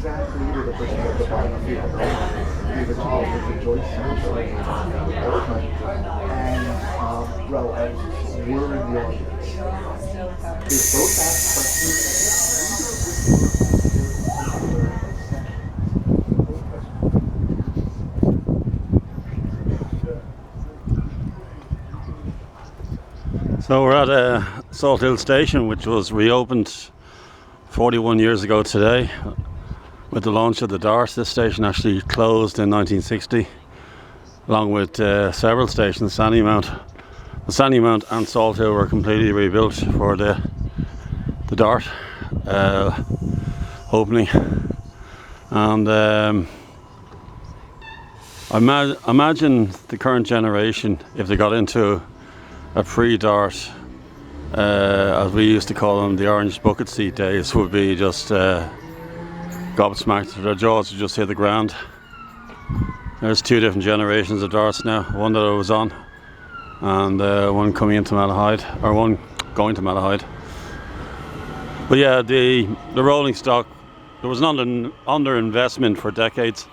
exactly with the person at the bottom of the field. We were told that the joist and relatives were in the audience. They both asked questions. So we're at Salthill Station, which was reopened 41 years ago today with the launch of the Dart. This station actually closed in 1960, along with several stations. Sandymount, the Sandymount and Salthill were completely rebuilt for the Dart opening. And imagine the current generation, if they got into a pre-Dart, as we used to call them, the orange bucket seat days, would be just gobsmacked. Their jaws would just hit the ground. There's two different generations of Darts now. One that I was on, and one coming into Malahide, or one going to Malahide. But yeah, the rolling stock, there was an under investment for decades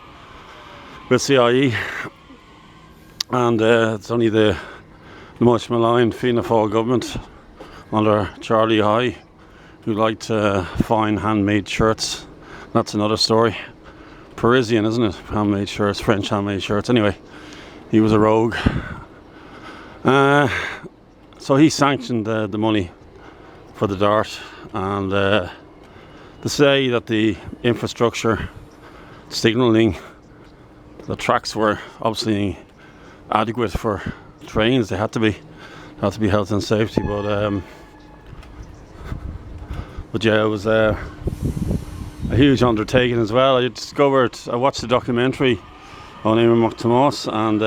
with CIE, and it's only the much maligned Fianna Fáil government under Charlie High, who liked fine handmade shirts. That's another story. Parisian, isn't it? Handmade shirts, French handmade shirts. Anyway, he was a rogue. So he sanctioned the money for the Dart, and to say that the infrastructure, signalling, the tracks were obviously adequate for trains. They had to be health and safety, but yeah, it was a huge undertaking as well. I watched the documentary on Éamon Thomas, and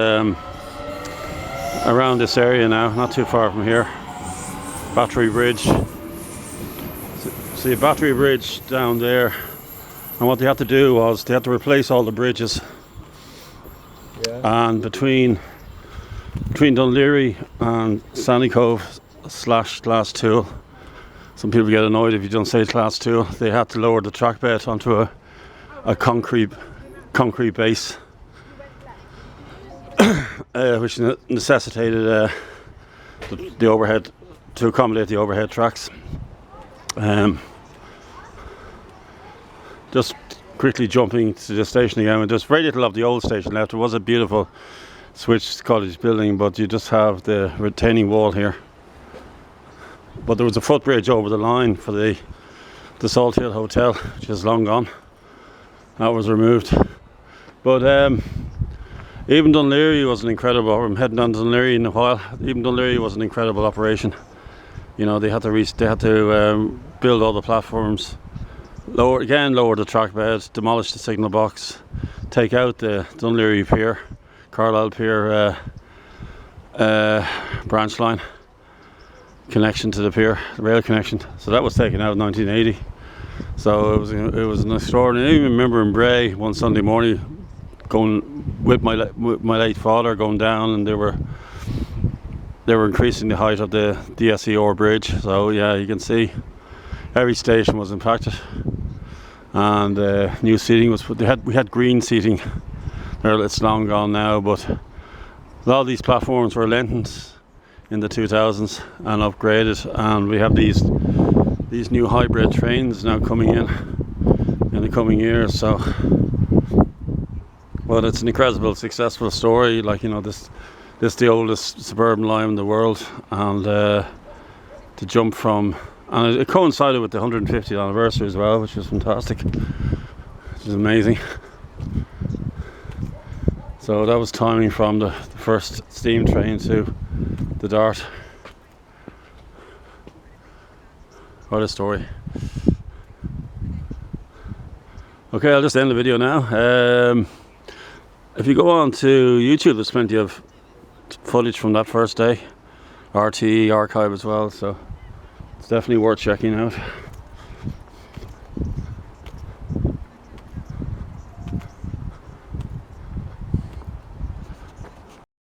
around this area now, not too far from here, Battery Bridge. See a Battery Bridge down there, and what they had to do was they had to replace all the bridges. Yeah. And between Dun Laoghaire and Sandycove / Glass Tool, some people get annoyed if you don't say Glass Tool, they had to lower the trackbed onto a concrete base, which necessitated the overhead, to accommodate the overhead tracks. Just quickly jumping to the station again, there's very little of the old station left. It was a beautiful switched cottage building, but you just have the retaining wall here. But there was a footbridge over the line for the Salthill Hotel, which is long gone. That was removed. But even Dun Laoghaire was an incredible. I'm heading on to Dun Laoghaire in a while. Even Dun Laoghaire was an incredible operation. You know, they had to build all the platforms, lower the trackbed, demolish the signal box, take out the Dun Laoghaire pier, Carlisle pier branch line connection to the pier, the rail connection. So that was taken out in 1980. So it was an extraordinary. I even remember in Bray one Sunday morning going with my late father, going down, and they were increasing the height of the SER bridge. So yeah, you can see every station was impacted, and new seating was put. We had green seating. It's long gone now, but a lot of these platforms were lengthened in the 2000s and upgraded, and we have these new hybrid trains now coming in the coming years. So, well, it's an incredible, successful story. Like, you know, this is the oldest suburban line in the world, and to jump from, and it coincided with the 150th anniversary as well, which was fantastic, which is amazing. So that was timing from the first steam train to the Dart. What a story. Okay, I'll just end the video now. If you go on to YouTube, there's plenty of footage from that first day. RTE archive as well, so it's definitely worth checking out.